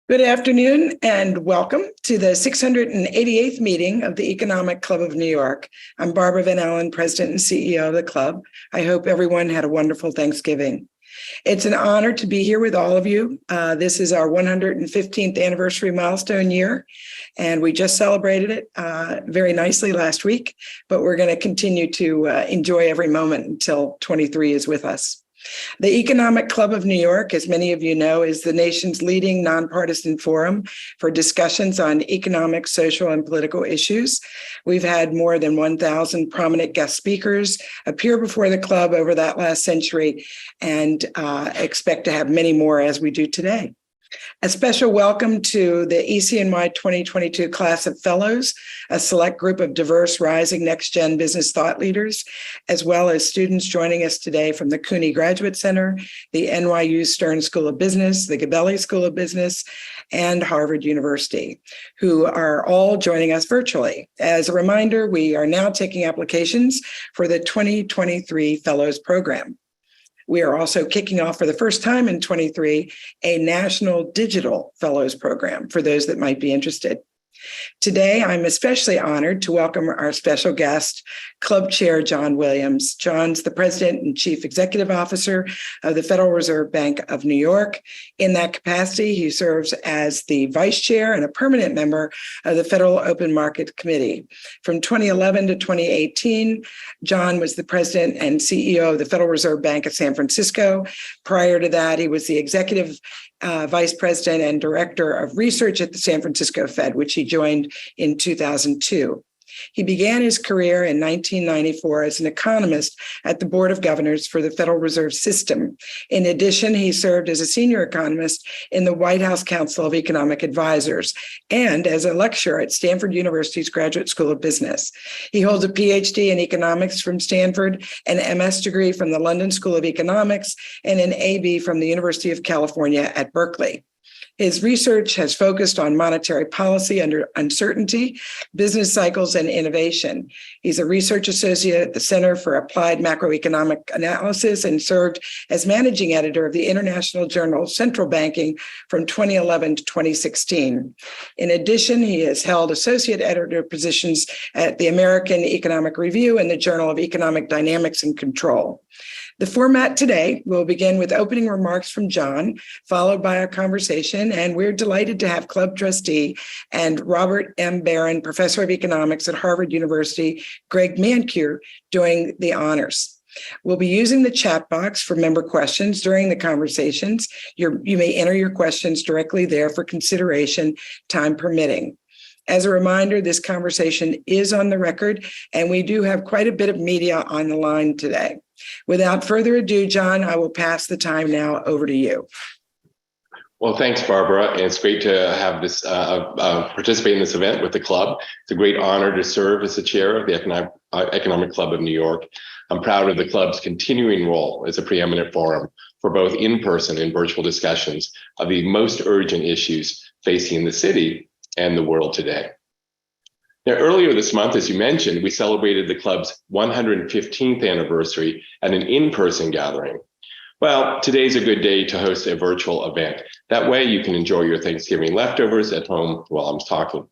Good afternoon and welcome to the 688th meeting of the Economic Club of New York. I'm Barbara Van Allen, President and CEO of the club. I hope everyone had a wonderful Thanksgiving. It's an honor to be here with all of you. This is our 115th anniversary milestone year, and we just celebrated it very nicely last week, but we're going to continue to enjoy every moment until 23 is with us. The Economic Club of New York, as many of you know, is the nation's leading nonpartisan forum for discussions on economic, social, and political issues. We've had more than 1,000 prominent guest speakers appear before the club over that last century and expect to have many more as we do today. A special welcome to the ECNY 2022 class of fellows, a select group of diverse rising next-gen business thought leaders, as well as students joining us today from the CUNY Graduate Center, the NYU Stern School of Business, the Gabelli School of Business, and Harvard University, who are all joining us virtually. As a reminder, we are now taking applications for the 2023 Fellows Program. We are also kicking off for the first time in 23 a National Digital Fellows Program for those that might be interested. Today, I'm especially honored to welcome our special guest, Club Chair John Williams. John's the President and Chief Executive Officer of the Federal Reserve Bank of New York. In that capacity, he serves as the Vice Chair and a permanent member of the Federal Open Market Committee. From 2011 to 2018, John was the President and CEO of the Federal Reserve Bank of San Francisco. Prior to that, he was the Executive Vice President and Director of Research at the San Francisco Fed, which he joined in 2002. He began his career in 1994 as an economist at the Board of Governors for the Federal Reserve System. In addition, he served as a senior economist in the White House Council of Economic Advisors and as a lecturer at Stanford University's Graduate School of Business. He holds a PhD in economics from Stanford, an MS degree from the London School of Economics, and an AB from the University of California at Berkeley. His research has focused on monetary policy under uncertainty, business cycles, and innovation. He's a research associate at the Center for Applied Macroeconomic Analysis and served as managing editor of the international journal Central Banking from 2011 to 2016. In addition, he has held associate editor positions at the American Economic Review and the Journal of Economic Dynamics and Control. The format today will begin with opening remarks from John, followed by a conversation, and we're delighted to have Club Trustee and Robert M. Beren, Professor of Economics at Harvard University, Greg Mankiw, doing the honors. We'll be using the chat box for member questions during the conversations. You may enter your questions directly there for consideration, time permitting. As a reminder, this conversation is on the record, and we do have quite a bit of media on the line today. Without further ado, John, I will pass the time now over to you. Well, thanks, Barbara. And it's great to have this participate in this event with the club. It's a great honor to serve as the chair of the Economic Club of New York. I'm proud of the club's continuing role as a preeminent forum for both in-person and virtual discussions of the most urgent issues facing the city and the world today. Now, earlier this month, as you mentioned, we celebrated the club's 115th anniversary at an in-person gathering. Well, today's a good day to host a virtual event. That way you can enjoy your Thanksgiving leftovers at home while I'm talking.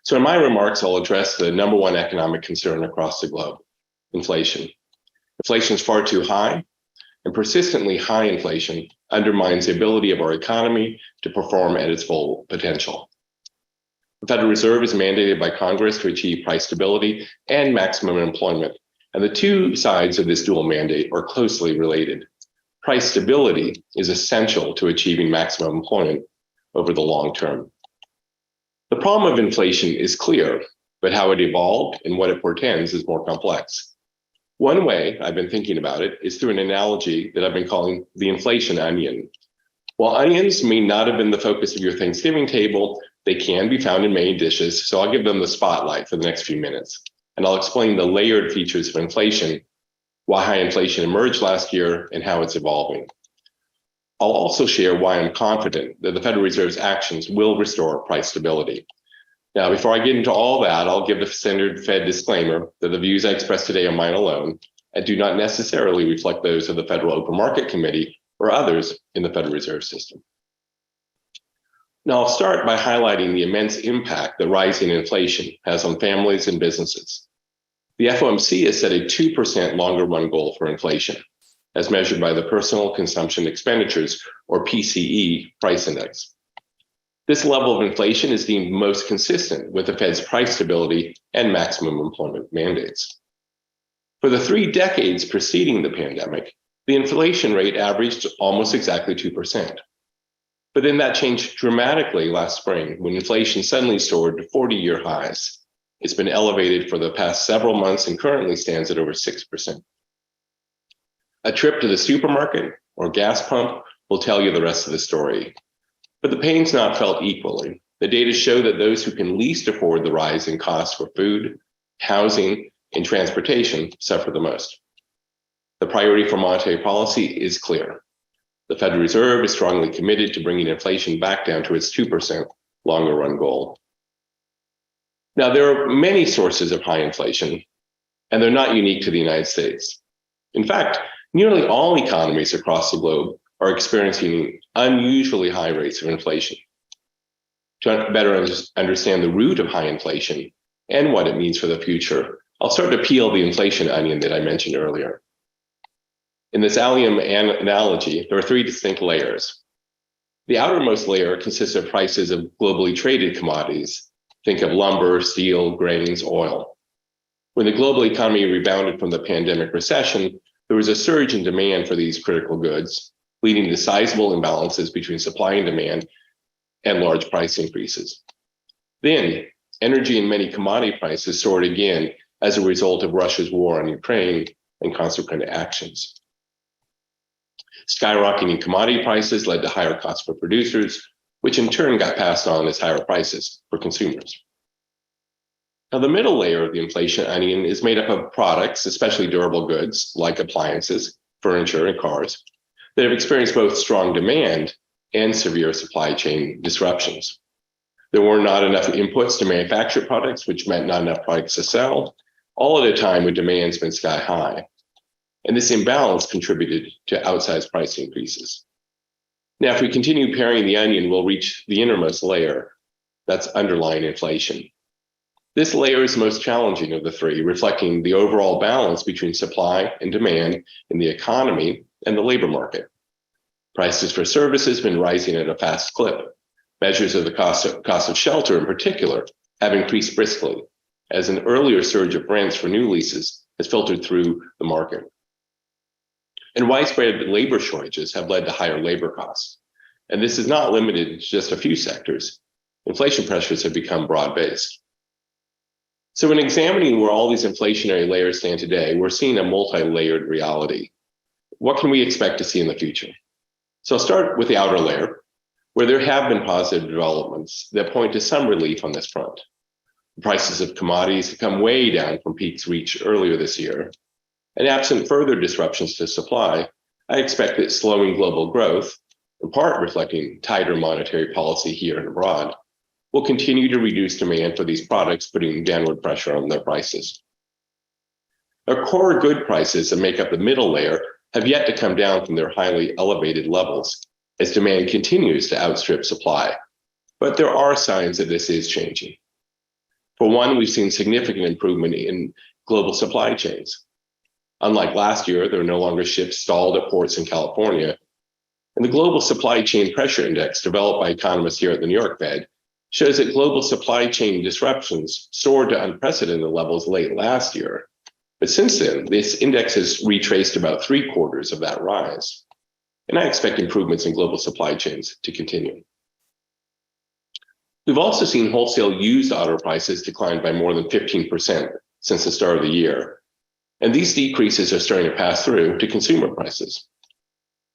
So in my remarks, I'll address the number one economic concern across the globe, inflation. Inflation is far too high, and persistently high inflation undermines the ability of our economy to perform at its full potential. The Federal Reserve is mandated by Congress to achieve price stability and maximum employment, and the two sides of this dual mandate are closely related. Price stability is essential to achieving maximum employment over the long term. The problem of inflation is clear, but how it evolved and what it portends is more complex. One way I've been thinking about it is through an analogy that I've been calling the inflation onion. While onions may not have been the focus of your Thanksgiving table, they can be found in many dishes, so I'll give them the spotlight for the next few minutes. And I'll explain the layered features of inflation, why high inflation emerged last year, and how it's evolving. I'll also share why I'm confident that the Federal Reserve's actions will restore price stability. Now, before I get into all that, I'll give the standard Fed disclaimer that the views I express today are mine alone and do not necessarily reflect those of the Federal Open Market Committee or others in the Federal Reserve System. Now, I'll start by highlighting the immense impact that rising inflation has on families and businesses. The FOMC has set a 2% longer run goal for inflation, as measured by the Personal Consumption Expenditures, or PCE, price index. This level of inflation is deemed most consistent with the Fed's price stability and maximum employment mandates. For the 3 decades preceding the pandemic, the inflation rate averaged almost exactly 2%. But then that changed dramatically last spring when inflation suddenly soared to 40-year highs. It's been elevated for the past several months and currently stands at over 6%. A trip to the supermarket or gas pump will tell you the rest of the story. But the pain's not felt equally. The data show that those who can least afford the rise in costs for food, housing, and transportation suffer the most. The priority for monetary policy is clear. The Federal Reserve is strongly committed to bringing inflation back down to its 2% longer run goal. Now, there are many sources of high inflation, and they're not unique to the United States. In fact, nearly all economies across the globe are experiencing unusually high rates of inflation. To better understand the root of high inflation and what it means for the future, I'll start to peel the inflation onion that I mentioned earlier. In this allium analogy, there are 3 distinct layers. The outermost layer consists of prices of globally traded commodities. Think of lumber, steel, grains, oil. When the global economy rebounded from the pandemic recession, there was a surge in demand for these critical goods, leading to sizable imbalances between supply and demand and large price increases. Then, energy and many commodity prices soared again as a result of Russia's war on Ukraine and consequent actions. Skyrocketing commodity prices led to higher costs for producers, which in turn got passed on as higher prices for consumers. Now, the middle layer of the inflation onion is made up of products, especially durable goods like appliances, furniture, and cars, that have experienced both strong demand and severe supply chain disruptions. There were not enough inputs to manufacture products, which meant not enough products to sell, all at a time when demand's been sky high. And this imbalance contributed to outsized price increases. Now, if we continue paring the onion, we'll reach the innermost layer. That's underlying inflation. This layer is the most challenging of the 3, reflecting the overall balance between supply and demand in the economy and the labor market. Prices for services have been rising at a fast clip. Measures of the cost of shelter in particular have increased briskly, as an earlier surge of rents for new leases has filtered through the market. And widespread labor shortages have led to higher labor costs. And this is not limited to just a few sectors. Inflation pressures have become broad-based. So in examining where all these inflationary layers stand today, we're seeing a multi-layered reality. What can we expect to see in the future? So I'll start with the outer layer, where there have been positive developments that point to some relief on this front. The prices of commodities have come way down from peaks reached earlier this year. And absent further disruptions to supply, I expect that slowing global growth, in part reflecting tighter monetary policy here and abroad, will continue to reduce demand for these products, putting downward pressure on their prices. Our core good prices that make up the middle layer have yet to come down from their highly elevated levels as demand continues to outstrip supply. But there are signs that this is changing. For one, we've seen significant improvement in global supply chains. Unlike last year, there are no longer ships stalled at ports in California. And the Global Supply Chain Pressure Index, developed by economists here at the New York Fed, shows that global supply chain disruptions soared to unprecedented levels late last year. But since then, this index has retraced about 3/4 of that rise. And I expect improvements in global supply chains to continue. We've also seen wholesale used auto prices decline by more than 15% since the start of the year. And these decreases are starting to pass through to consumer prices.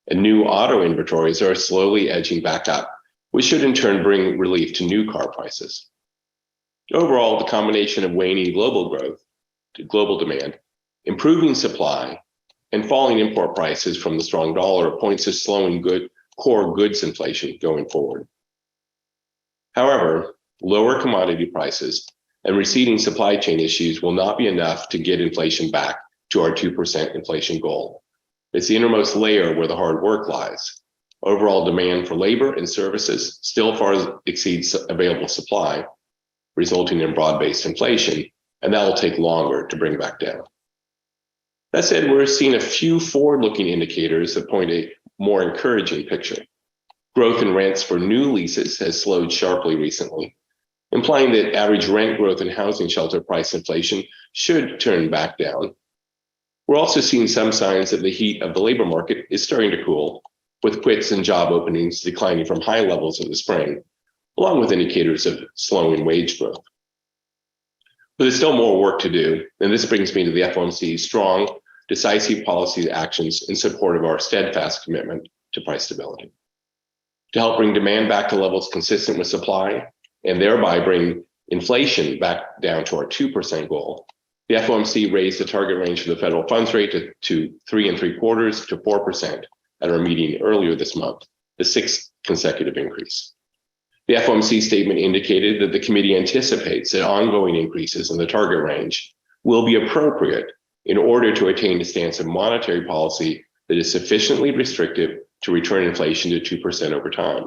And new auto inventories are slowly edging back up, which should in turn bring relief to new car prices. Overall, the combination of waning global growth, global demand, improving supply, and falling import prices from the strong dollar points to slowing core goods inflation going forward. However, lower commodity prices and receding supply chain issues will not be enough to get inflation back to our 2% inflation goal. It's the innermost layer where the hard work lies. overall demand for labor and services still far exceeds available supply, resulting in broad-based inflation, and that will take longer to bring back down. That said, we're seeing a few forward-looking indicators that point a more encouraging picture. Growth in rents for new leases has slowed sharply recently, implying that average rent growth and housing shelter price inflation should turn back down. We're also seeing some signs that the heat of the labor market is starting to cool, with quits and job openings declining from high levels in the spring, along with indicators of slowing wage growth. But there's still more work to do, and this brings me to the FOMC's strong, decisive policy actions in support of our steadfast commitment to price stability. To help bring demand back to levels consistent with supply, and thereby bring inflation back down to our 2% goal, the FOMC raised the target range for the federal funds rate to 3.75% to 4% at our meeting earlier this month, the sixth consecutive increase. The FOMC statement indicated that the committee anticipates that ongoing increases in the target range will be appropriate in order to attain a stance of monetary policy that is sufficiently restrictive to return inflation to 2% over time.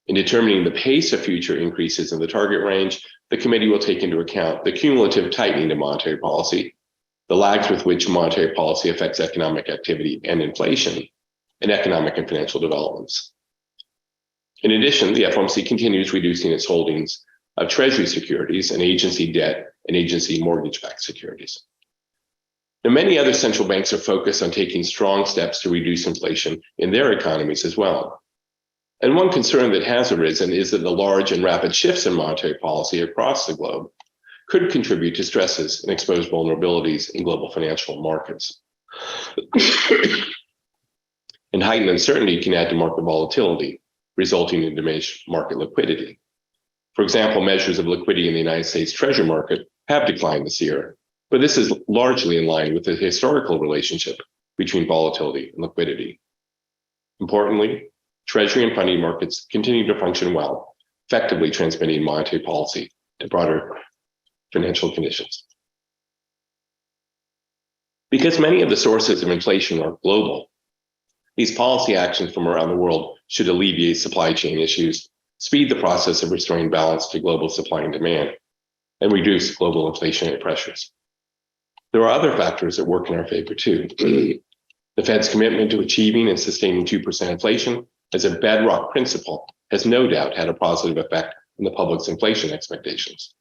In determining the pace of future increases in the target range, the committee will take into account the cumulative tightening of monetary policy, the lags with which monetary policy affects economic activity and inflation, and economic and financial developments. In addition, the FOMC continues reducing its holdings of Treasury securities and agency debt and agency mortgage-backed securities. Now, many other central banks are focused on taking strong steps to reduce inflation in their economies as well. And one concern that has arisen is that the large and rapid shifts in monetary policy across the globe could contribute to stresses and expose vulnerabilities in global financial markets. And heightened uncertainty can add to market volatility, resulting in diminished market liquidity. For example, measures of liquidity in the United States Treasury market have declined this year, but this is largely in line with the historical relationship between volatility and liquidity. Importantly, Treasury and funding markets continue to function well, effectively transmitting monetary policy to broader financial conditions. Because many of the sources of inflation are global, these policy actions from around the world should alleviate supply chain issues, speed the process of restoring balance to global supply and demand, and reduce global inflationary pressures. There are other factors that work in our favor too. The Fed's commitment to achieving and sustaining 2% inflation as a bedrock principle has no doubt had a positive effect on the public's inflation expectations.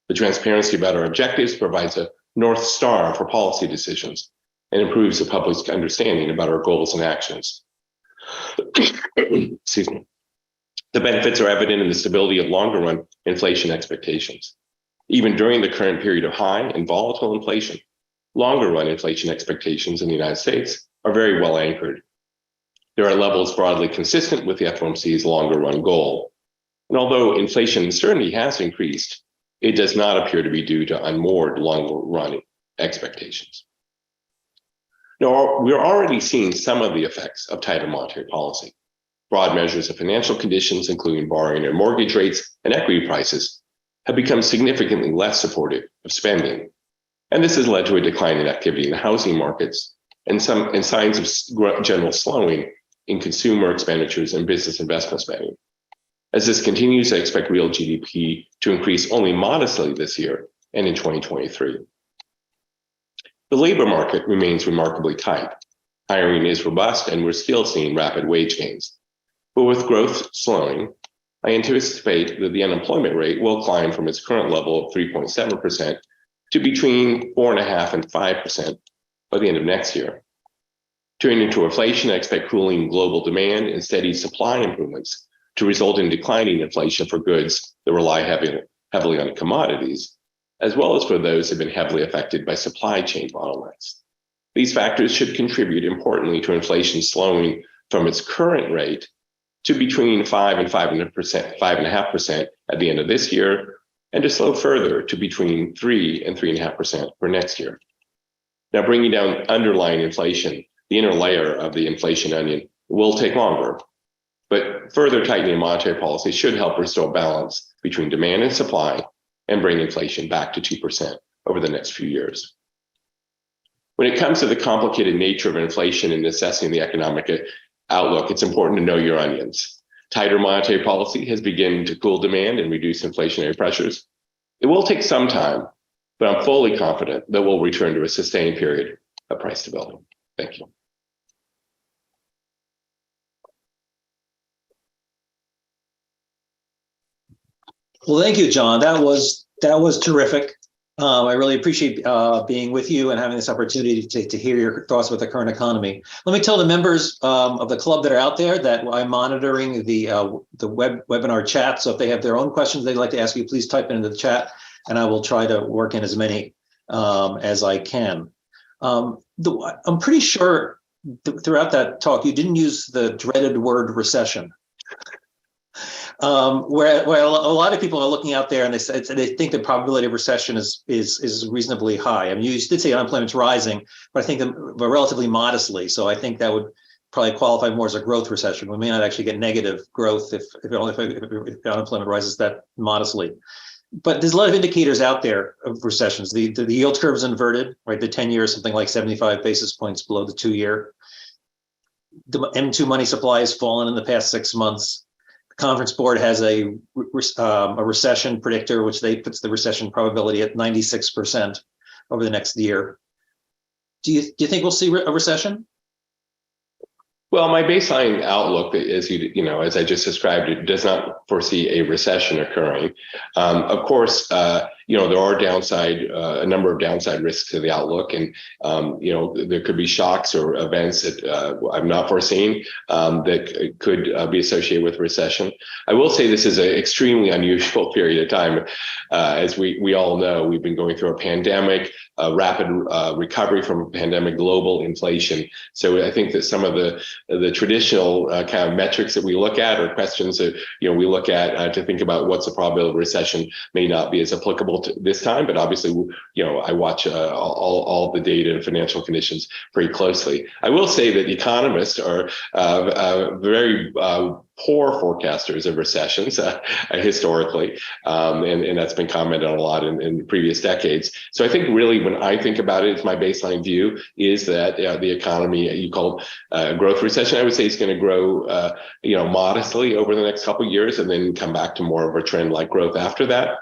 The transparency about our objectives provides a North Star for policy decisions and improves the public's understanding about our goals and actions. Excuse me. The benefits are evident in the stability of longer-run inflation expectations. Even during the current period of high and volatile inflation, longer-run inflation expectations in the United States are very well anchored. There are levels broadly consistent with the FOMC's longer-run goal. And although inflation uncertainty has increased, it does not appear to be due to unmoored longer-run expectations. Now, we're already seeing some of the effects of tighter monetary policy. Broad measures of financial conditions, including borrowing and mortgage rates and equity prices, have become significantly less supportive of spending. And this has led to a decline in activity in the housing markets and signs of general slowing in consumer expenditures and business investment spending. As this continues, I expect real GDP to increase only modestly this year and in 2023. The labor market remains remarkably tight. Hiring is robust, and we're still seeing rapid wage gains. But with growth slowing, I anticipate that the unemployment rate will climb from its current level of 3.7% to between 4.5% and 5% by the end of next year. Turning to inflation, I expect cooling global demand and steady supply improvements to result in declining inflation for goods that rely heavily on commodities, as well as for those that have been heavily affected by supply chain bottlenecks. These factors should contribute importantly to inflation slowing from its current rate to between 5% and 5.5% at the end of this year, and to slow further to between 3% and 3.5% for next year. Now, bringing down underlying inflation, the inner layer of the inflation onion, will take longer, but further tightening monetary policy should help restore balance between demand and supply and bring inflation back to 2% over the next few years. when it comes to the complicated nature of inflation and assessing the economic outlook, it's important to know your onions. Tighter monetary policy has begun to cool demand and reduce inflationary pressures. It will take some time, but I'm fully confident that we'll return to a sustained period of price stability. Thank you. Well, thank you, John. That was terrific. I really appreciate being with you and having this opportunity to hear your thoughts with the current economy. Let me tell the members of the club that are out there that I'm monitoring the webinar chat. So if they have their own questions they'd like to ask you, please type it into the chat, and I will try to work in as many as I can. I'm pretty sure throughout that talk you didn't use the dreaded word recession. Where a lot of people are looking out there and they think the probability of recession is reasonably high. I mean, you did say unemployment's rising, but I think but relatively modestly. So I think that would probably qualify more as a growth recession. We may not actually get negative growth if unemployment rises that modestly. But there's a lot of indicators out there of recessions. The yield curve is inverted, right? The 10-year is something like 75 basis points below the 2-year. The M2 money supply has fallen in the past 6 months. Conference Board has a recession predictor, which puts the recession probability at 96% over the next year. Do you think we'll see a recession? Well, my baseline outlook, as as I just described, it does not foresee a recession occurring. Of course, there are a number of downside risks to the outlook, and there could be shocks or events that I'm not foreseeing that could be associated with recession. I will say this is an extremely unusual period of time. As we all know, we've been going through a pandemic, a rapid recovery from a pandemic, global inflation. So I think that some of the traditional kind of metrics that we look at, or questions that we look at to think about what's the probability of recession, may not be as applicable to this time. But obviously, I watch all the data and financial conditions pretty closely. I will say that economists are very poor forecasters of recessions historically, and that's been commented on a lot in previous decades. So I think really when I think about it, it's my baseline view is that the economy, you called growth recession, I would say it's going to grow modestly over the next couple of years and then come back to more of a trend like growth after that.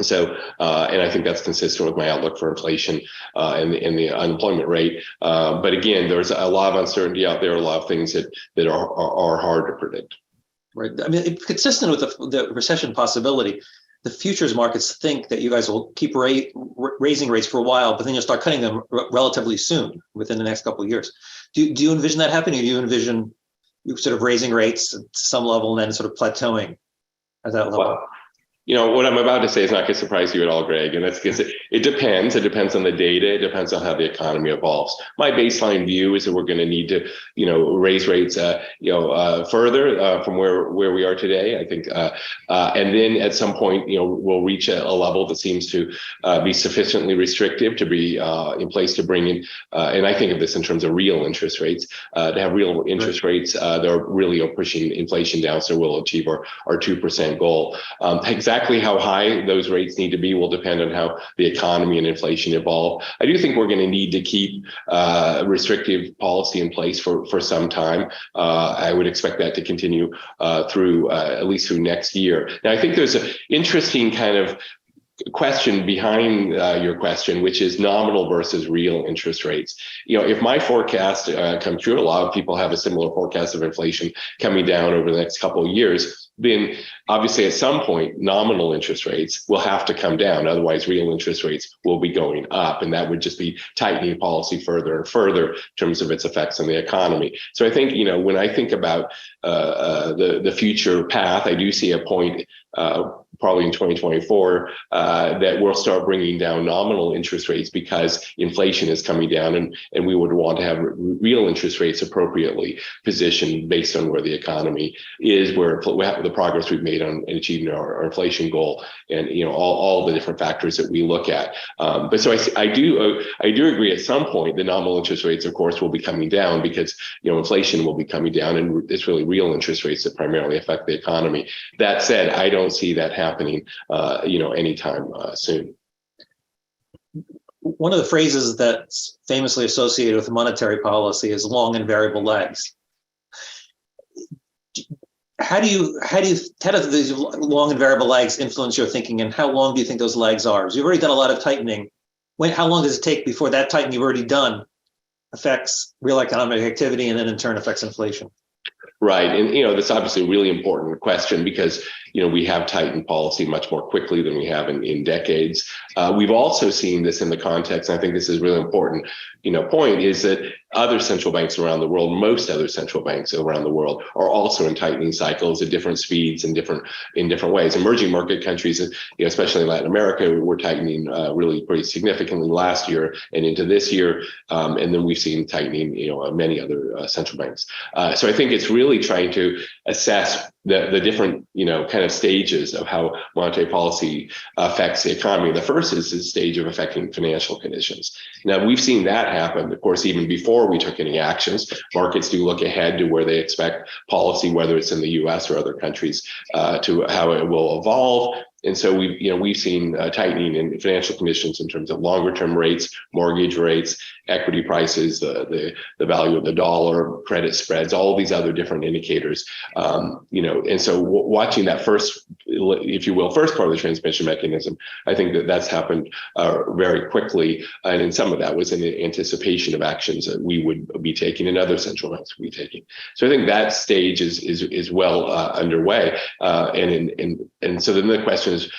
So, and I think that's consistent with my outlook for inflation and the unemployment rate. But again, there's a lot of uncertainty out there, a lot of things that are hard to predict. Right. I mean, consistent with the recession possibility, the futures markets think that you guys will keep raising rates for a while, but then you'll start cutting them relatively soon within the next couple of years. Do you envision that happening? Or do you envision you sort of raising rates at some level and then sort of plateauing at that level? Well, what I'm about to say is not going to surprise you at all, Greg. And that's because it depends. It depends on the data. It depends on how the economy evolves. My baseline view is that we're going to need to, raise rates, further from where we are today. I think, and then at some point, we'll reach a level that seems to be sufficiently restrictive to be in place to bring in. And I think of this in terms of real interest rates. To have real interest rates, they're really pushing inflation down, so we'll achieve our 2% goal. Exactly how high those rates need to be will depend on how the economy and inflation evolve. I do think we're going to need to keep restrictive policy in place for some time. I would expect that to continue through at least through next year. Now, I think there's an interesting kind of question behind your question, which is nominal versus real interest rates. If my forecast comes true, a lot of people have a similar forecast of inflation coming down over the next couple of years, then obviously at some point nominal interest rates will have to come down. Otherwise, real interest rates will be going up, and that would just be tightening policy further and further in terms of its effects on the economy. So I think, when I think about the future path, I do see a point probably in 2024 that we'll start bringing down nominal interest rates because inflation is coming down, and we would want to have real interest rates appropriately positioned based on where the economy is, where the progress we've made on achieving our inflation goal, and all the different factors that we look at. But so I do agree at some point the nominal interest rates, of course, will be coming down because inflation will be coming down, and it's really real interest rates that primarily affect the economy. That said, I don't see that happening anytime soon. one of the phrases that's famously associated with monetary policy is long and variable lags. How do these long and variable lags influence your thinking, and how long do you think those lags are? So you've already done a lot of tightening. How long does it take before that tightening you've already done affects real economic activity and then in turn affects inflation? Right. And, that's obviously a really important question because, we have tightened policy much more quickly than we have in decades. We've also seen this in the context, and I think this is a really important, point, is that other central banks around the world, most other central banks around the world are also in tightening cycles at different speeds and in different ways. Emerging market countries, especially in Latin America, were tightening really pretty significantly last year and into this year. And then we've seen tightening, many other central banks. So I think it's really trying to assess the different, kind of stages of how monetary policy affects the economy. The first is the stage of affecting financial conditions. Now, we've seen that happen, of course, even before we took any actions. Markets do look ahead to where they expect policy, whether it's in the US or other countries, to how it will evolve. And so we've seen tightening in financial conditions in terms of longer term rates, mortgage rates, equity prices, the value of the dollar, credit spreads, all these other different indicators. And so watching that first, if you will, first part of the transmission mechanism, I think that's happened very quickly. And in some of that was in anticipation of actions that we would be taking and other central banks would be taking. So I think that stage is well underway. And so then the question is,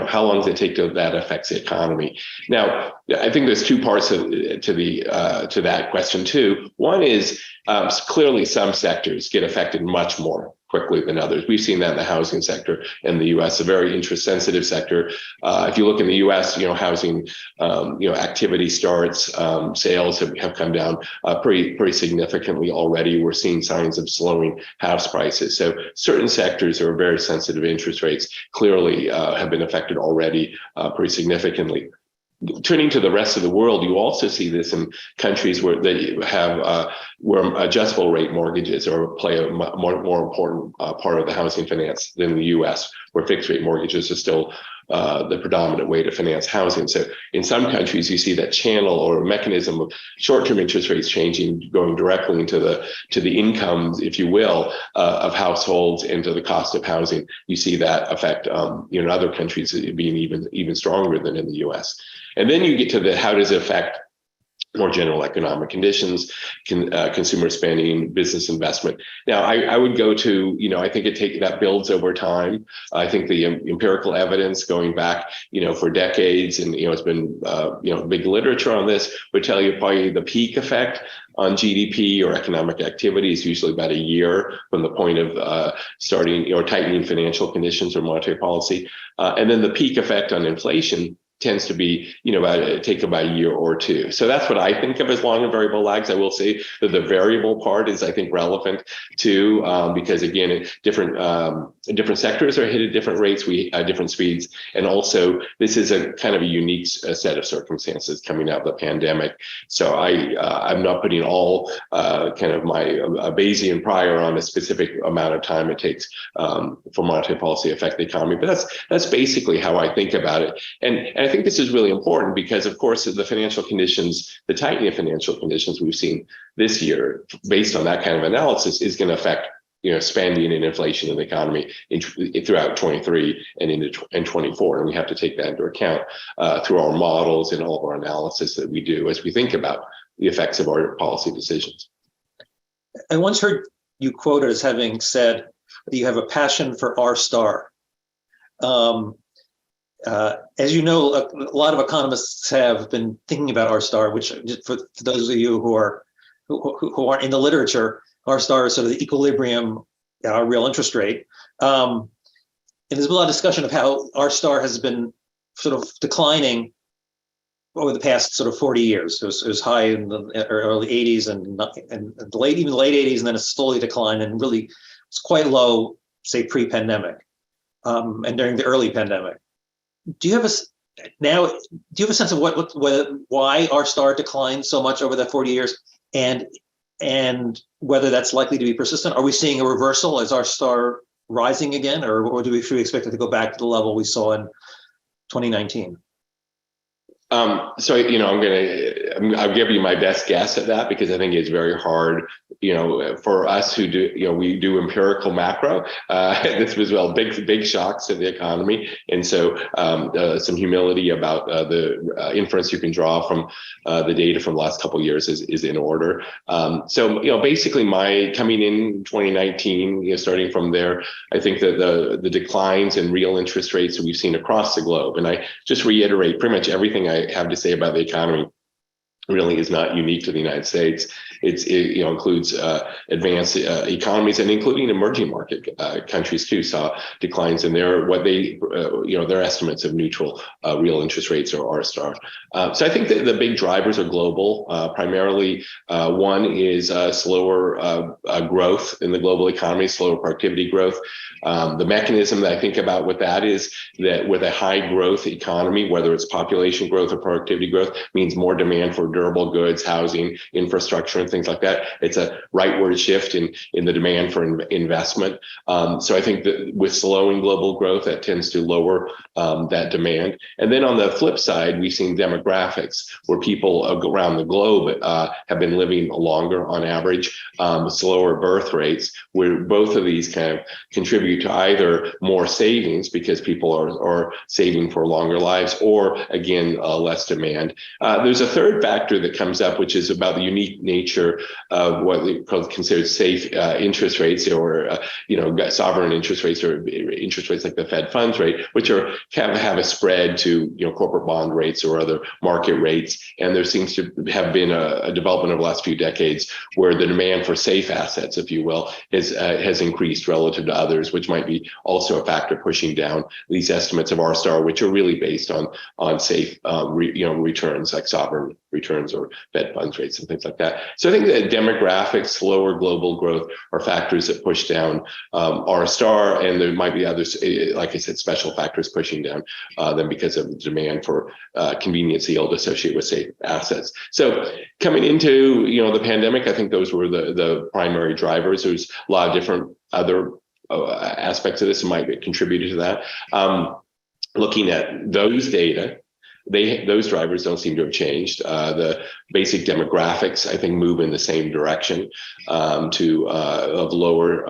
how long does it take till that affects the economy? Now, I think there's two parts to that question too. One is clearly some sectors get affected much more quickly than others. We've seen that in the housing sector in the U.S., a very interest-sensitive sector. If you look in the U.S., housing, activity starts, sales have come down pretty significantly already. We're seeing signs of slowing house prices. So certain sectors that are very sensitive to interest rates clearly have been affected already pretty significantly. Turning to the rest of the world, you also see this in countries where they have where adjustable rate mortgages play a more important part of the housing finance than the U.S., where fixed rate mortgages are still the predominant way to finance housing. So in some countries, you see that channel or mechanism of short-term interest rates changing, going directly into the incomes, if you will, of households into the cost of housing. You see that affect in other countries being even stronger than in the U.S. And then you get to how does it affect more general economic conditions, consumer spending, business investment. Now, I would go to, I think that builds over time. I think the empirical evidence going back, for decades, and, it's been, big literature on this, would tell you probably the peak effect on GDP or economic activity is usually about a year from the point of starting or tightening financial conditions or monetary policy. And then the peak effect on inflation tends to be, take about a year or two. So that's what I think of as long and variable lags. I will say that the variable part is, I think, relevant too, because again, different sectors are hit at different rates, different speeds. And also this is a kind of a unique set of circumstances coming out of the pandemic. So I'm not putting all kind of my Bayesian prior on a specific amount of time it takes for monetary policy to affect the economy. But that's basically how I think about it. And I think this is really important because, of course, the financial conditions, the tightening of financial conditions we've seen this year, based on that kind of analysis, is going to affect spending and inflation in the economy throughout 23 and into 24, and we have to take that into account through our models and all of our analysis that we do as we think about the effects of our policy decisions. I once heard you quoted as having said that you have a passion for R-star. As you know, a lot of economists have been thinking about R-star, which for those of you who aren't in the literature, R-star is sort of the equilibrium real interest rate. And there's been a lot of discussion of how R-star has been sort of declining over the past sort of 40 years. It was high in the early 80s and even the late 80s, and then it slowly declined and really was quite low, say, pre-pandemic and during the early pandemic. Do you have a sense of why R-star declined so much over that 40 years, and whether that's likely to be persistent? Are we seeing a reversal? Is R-star rising again, or should we expect it to go back to the level we saw in 2019? So, I'll give you my best guess at that because I think it's very hard, for us who do, we do empirical macro. This was, big shocks to the economy. And so some humility about the inference you can draw from the data from the last couple of years is in order. So, basically my coming in 2019, starting from there, I think that the declines in real interest rates that we've seen across the globe, and I just reiterate pretty much everything I have to say about the economy really is not unique to the United States. It includes advanced economies and including emerging market countries too saw declines in their their estimates of neutral real interest rates or R-star. So I think that the big drivers are global. Primarily, one is slower growth in the global economy, slower productivity growth. The mechanism that I think about with that is that with a high growth economy, whether it's population growth or productivity growth, means more demand for durable goods, housing, infrastructure, and things like that. It's a rightward shift in the demand for investment. So I think that with slowing global growth, that tends to lower that demand. And then on the flip side, we've seen demographics where people around the globe have been living longer on average, slower birth rates, where both of these kind of contribute to either more savings because people are saving for longer lives, or again, less demand. There's a third factor that comes up, which is about the unique nature of what we consider safe interest rates, or sovereign interest rates, or interest rates like the Fed funds rate, which have a spread to corporate bond rates or other market rates. And there seems to have been a development over the last few decades where the demand for safe assets, if you will, has increased relative to others, which might be also a factor pushing down these estimates of R-star, which are really based on safe returns like sovereign returns or Fed funds rates and things like that. So I think that demographics, slower global growth are factors that push down R-star, and there might be others, like I said, special factors pushing down them because of the demand for convenience yield associated with safe assets. So coming into the pandemic, I think those were the primary drivers. There's a lot of different other aspects of this that might contribute to that. Looking at those data, those drivers don't seem to have changed. The basic demographics, I think, move in the same direction of lower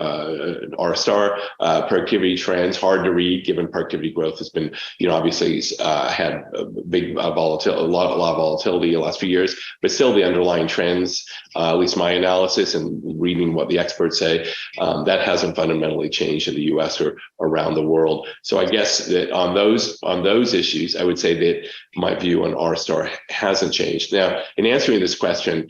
R-star. Productivity trends, hard to read given productivity growth has been, obviously had a big volatility, a lot of volatility in the last few years, but still the underlying trends, at least my analysis and reading what the experts say, that hasn't fundamentally changed in the US or around the world. So I guess that on those issues, I would say that my view on R-star hasn't changed. Now, in answering this question,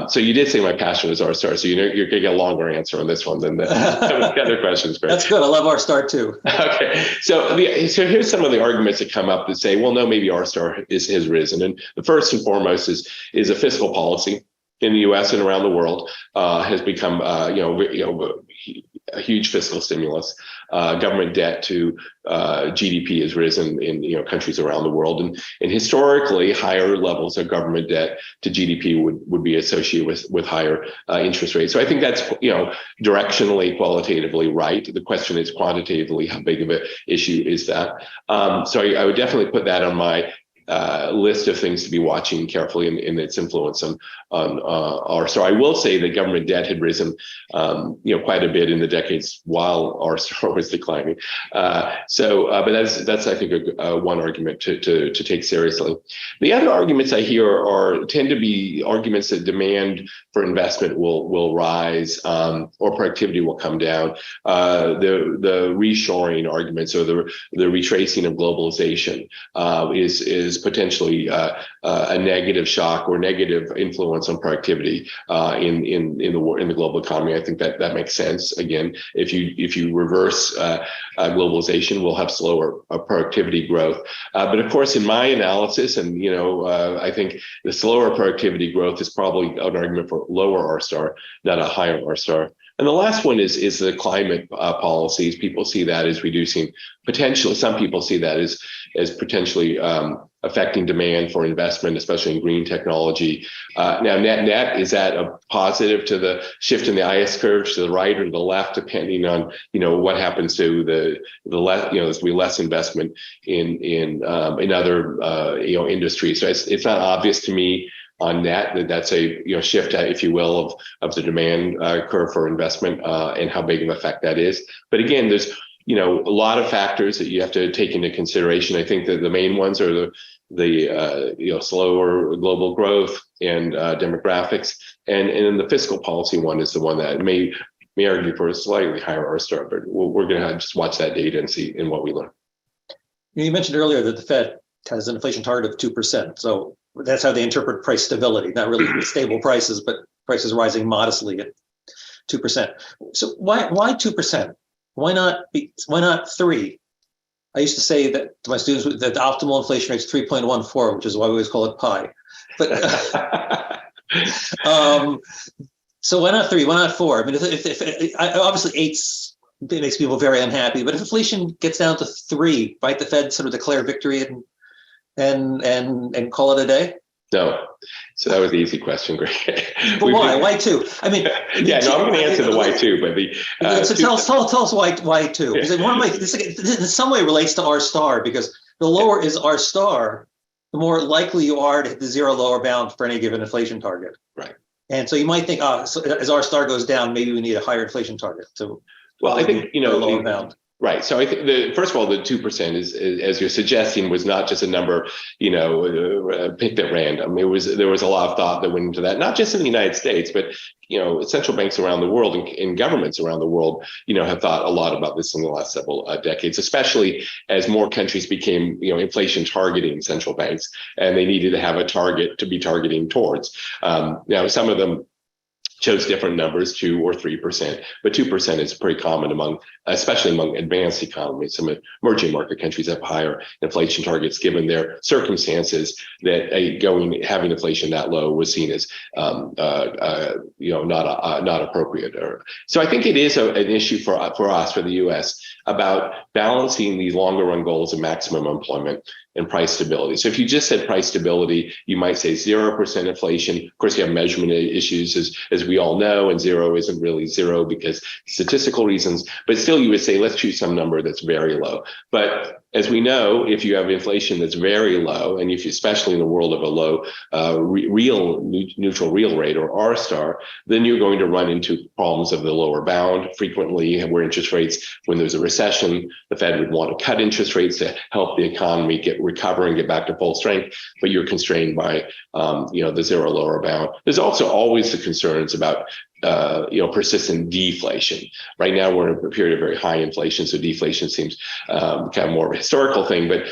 so you did say my passion was R-star, so you're going to get a longer answer on this one than the other questions. Greg. That's good. I love R-star too. Okay, so here's some of the arguments that come up that say, well, no, maybe R-star has risen, and the first and foremost is a fiscal policy in the U.S. and around the world has become a huge fiscal stimulus. Government debt to GDP has risen in countries around the world, and historically higher levels of government debt to GDP would be associated with higher interest rates. So I think that's directionally, qualitatively right. The question is quantitatively, how big of an issue is that? So I would definitely put that on my list of things to be watching carefully in its influence on R-star. I will say that government debt had risen, quite a bit in the decades while R-star was declining. But that's I think one argument to take seriously. The other arguments I hear tend to be arguments that demand for investment will rise or productivity will come down. The reshoring arguments or the retracing of globalization is potentially a negative shock or negative influence on productivity in the global economy. I think that makes sense. Again, if you reverse globalization, we'll have slower productivity growth. But of course, in my analysis, and I think the slower productivity growth is probably an argument for lower R-star, not a higher R-star. And the last one is the climate policies. People see that as reducing potentially. Some people see that as potentially affecting demand for investment, especially in green technology. Now, net, is that a positive to the shift in the IS curve to the right or the left, depending on, what happens to the less, there's going to be less investment in other, industries. So it's not obvious to me on net that's a shift, if you will, of the demand curve for investment and how big of an effect that is. But again, there's a lot of factors that you have to take into consideration. I think that the main ones are the slower global growth and demographics, and then the fiscal policy one is the one that may argue for a slightly higher R-star, but we're going to just watch that data and see in what we learn. You mentioned earlier that the Fed has an inflation target of 2%. So that's how they interpret price stability, not really stable prices, but prices rising modestly at 2%. So why 2%? Why not 3? I used to say that to my students that the optimal inflation rate is 3.14, which is why we always call it pi. But so why not 3? Why not 4? I mean, if obviously 8 makes people very unhappy. But if inflation gets down to 3, might the Fed sort of declare victory and call it a day? No. So that was the easy question, Greg. But why? Why 2? I mean, I'm going to answer the why 2, but so tell us why 2. Because this in some way relates to R star, because the lower is R star, the more likely you are to hit the zero lower bound for any given inflation target. Right. And so you might think, so as R star goes down, maybe we need a higher inflation target. So, well, I think lower bound. Right. So I think first of all, the 2% is, as you're suggesting, was not just a number, picked at random. There was a lot of thought that went into that, not just in the United States, but, central banks around the world and governments around the world, have thought a lot about this in the last several decades, especially as more countries became, inflation targeting central banks, and they needed to have a target to be targeting towards. Now, some of them chose different numbers, 2 or 3%, but 2% is pretty common especially among advanced economies. Some emerging market countries have higher inflation targets given their circumstances, that having inflation that low was seen as not appropriate. So I think it is an issue for us, for the U.S., about balancing these longer run goals of maximum employment and price stability. So if you just said price stability, you might say 0% inflation. Of course, you have measurement issues, as we all know, and 0 isn't really 0 because statistical reasons, but still you would say, let's choose some number that's very low. But as we know, if you have inflation that's very low, and if you, especially in the world of a low neutral real rate or R star, then you're going to run into problems of the lower bound frequently, where interest rates, when there's a recession, the Fed would want to cut interest rates to help the economy recover and get back to full strength, but you're constrained by the zero lower bound. There's also always the concerns about persistent deflation. Right now, we're in a period of very high inflation, so deflation seems kind of more of a historical thing. But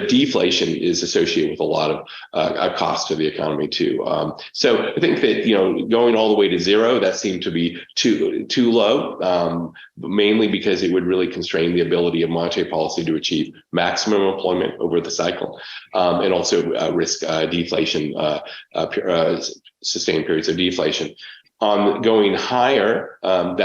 deflation is associated with a lot of cost to the economy too. So I think that going all the way to 0, that seemed to be too low, mainly because it would really constrain the ability of monetary policy to achieve maximum employment over the cycle, and also risk deflation, sustained periods of deflation. On going higher, then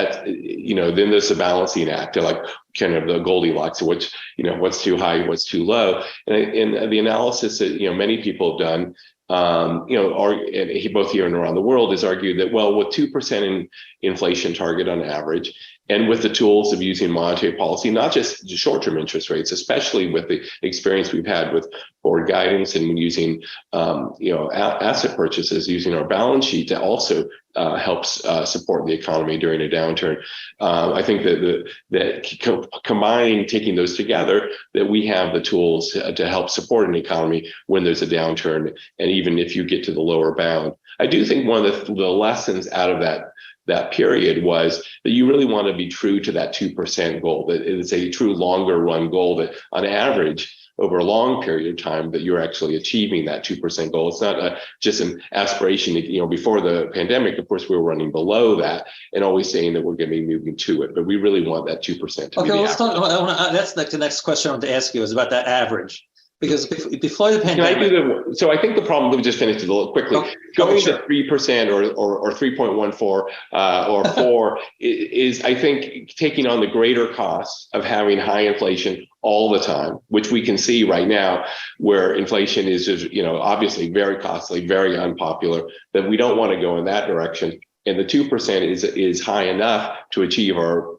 there's a balancing act, like kind of the Goldilocks, which, what's too high, what's too low. And the analysis that, many people have done, both here and around the world, is argued that, well, with 2% in inflation target on average, and with the tools of using monetary policy, not just short-term interest rates, especially with the experience we've had with forward guidance and using, asset purchases, using our balance sheet to also helps support the economy during a downturn. I think that combining, taking those together, that we have the tools to help support an economy when there's a downturn, and even if you get to the lower bound. I do think one of the lessons out of that period was that you really want to be true to that 2% goal, that it is a true longer run goal, that on average, over a long period of time, that you're actually achieving that 2% goal. It's not just an aspiration. Before the pandemic, of course, we were running below that and always saying that we're going to be moving to it, but we really want that 2% to be the average. That's the next question I want to ask you, is about that average. Because before the Can I pandemic, do so I think the problem, let me just finish it a little quickly. Going sure. to 3% or 3.14 or 4 is, I think, taking on the greater costs of having high inflation all the time, which we can see right now, where inflation is just, obviously very costly, very unpopular, that we don't want to go in that direction. And the 2% is high enough to achieve our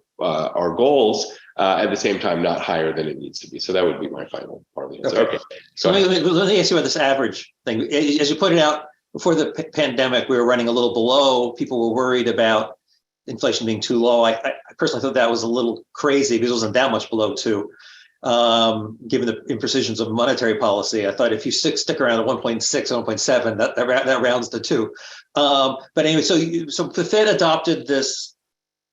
goals. At the same time, not higher than it needs to be. So that would be my final part of the answer. Okay. So let me ask you about this average thing. As you pointed out, before the pandemic, we were running a little below. People were worried about inflation being too low. I personally thought that was a little crazy because it wasn't that much below 2, given the imprecisions of monetary policy. I thought if you stick around at 1.6, 1.7, that rounds to 2. But anyway, so the Fed adopted this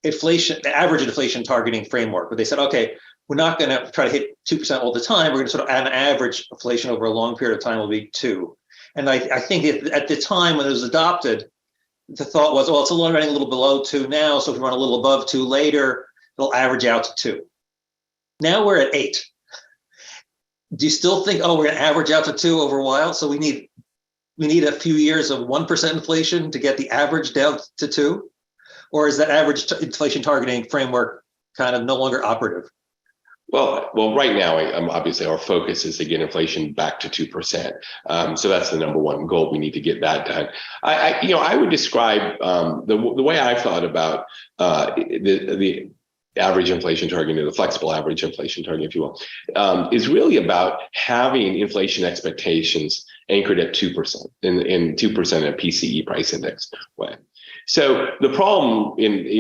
average inflation targeting framework, where they said, okay, we're not going to try to hit 2% all the time. We're going to sort of, an average inflation over a long period of time will be 2. And I think at the time when it was adopted, the thought was, well, it's only running a little below 2 now. So if we run a little above 2 later, it'll average out to 2. Now we're at 8. Do you still think, we're going to average out to 2 over a while? So we need a few years of 1% inflation to get the average down to 2? Or is that average inflation targeting framework kind of no longer operative? Well, right now, obviously our focus is to get inflation back to 2%. So that's the number one goal. We need to get that done. I would describe the way I've thought about the average inflation target, the flexible average inflation target, if you will, is really about having inflation expectations anchored at 2% in 2% of PCE price index way. So the problem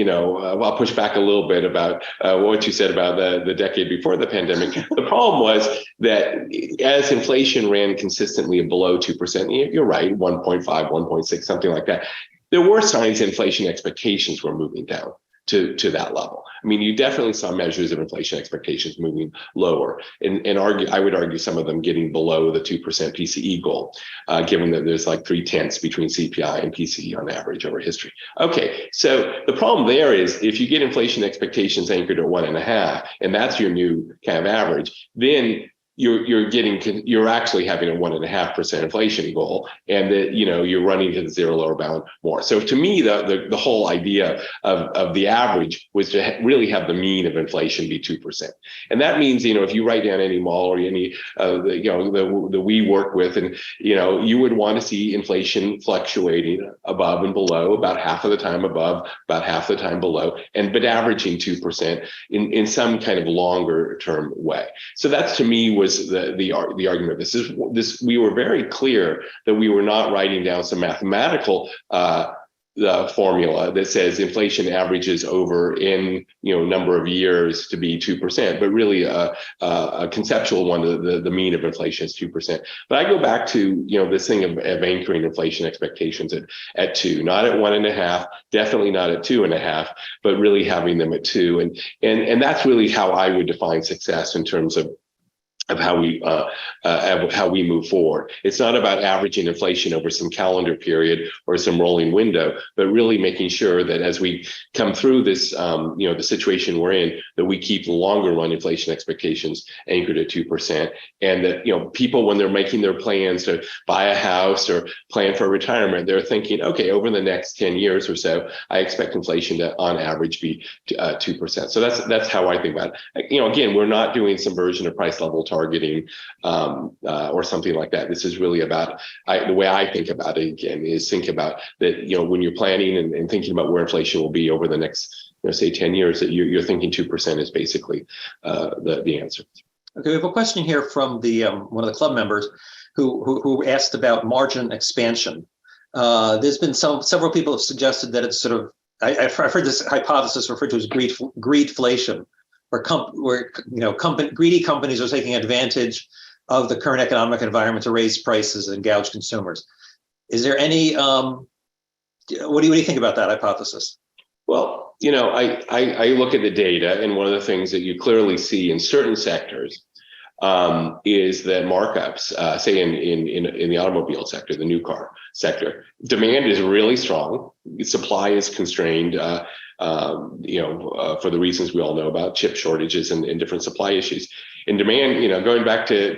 I'll push back a little bit about what you said about the decade before the pandemic. The problem was that as inflation ran consistently below 2%, you're right, 1.5, 1.6, something like that, there were signs inflation expectations were moving down to that level. I mean, you definitely saw measures of inflation expectations moving lower, and I would argue some of them getting below the 2% PCE goal, given that there's like 0.3 between CPI and PCE on average over history. Okay, so the problem there is if you get inflation expectations anchored at 1.5, and that's your new kind of average, then you're actually having a 1.5% inflation goal, and that you're running to the zero lower bound more. So to me, the whole idea of the average was to really have the mean of inflation be 2%, and that means if you write down any mall or any that we work with, and you would want to see inflation fluctuating above and below, about half of the time above, about half the time below, but averaging 2% in some kind of longer term way. So that's, to me, was the argument. This we were very clear that we were not writing down some mathematical formula that says inflation averages over in number of years to be 2%, but really a conceptual one. The mean of inflation is 2%. But I go back to this thing of anchoring inflation expectations at 2, not at 1.5, definitely not at 2.5, but really having them at 2, and that's really how I would define success in terms of how we move forward. It's not about averaging inflation over some calendar period or some rolling window, but really making sure that as we come through this, the situation we're in, that we keep the longer run inflation expectations anchored at 2%, and that people, when they're making their plans to buy a house or plan for retirement, they're thinking, okay, over the next 10 years or so, I expect inflation to, on average, be 2%. So that's how I think about it. Again, we're not doing some version of price level targeting or something like that. This is really about, the way I think about it, again, is think about that, when you're planning and thinking about where inflation will be over the next, say 10 years, that you're thinking 2% is basically the answer. Okay, we have a question here from the one of the club members who asked about margin expansion. There's been several people have suggested that it's sort of, I've heard this hypothesis referred to as greedflation, where greedy companies are taking advantage of the current economic environment to raise prices and gouge consumers. Is there any, what do you think about that hypothesis? Well, I look at the data, and one of the things that you clearly see in certain sectors is that markups, say in the automobile sector, the new car sector, demand is really strong. Supply is constrained, for the reasons we all know about, chip shortages and different supply issues. And demand, going back to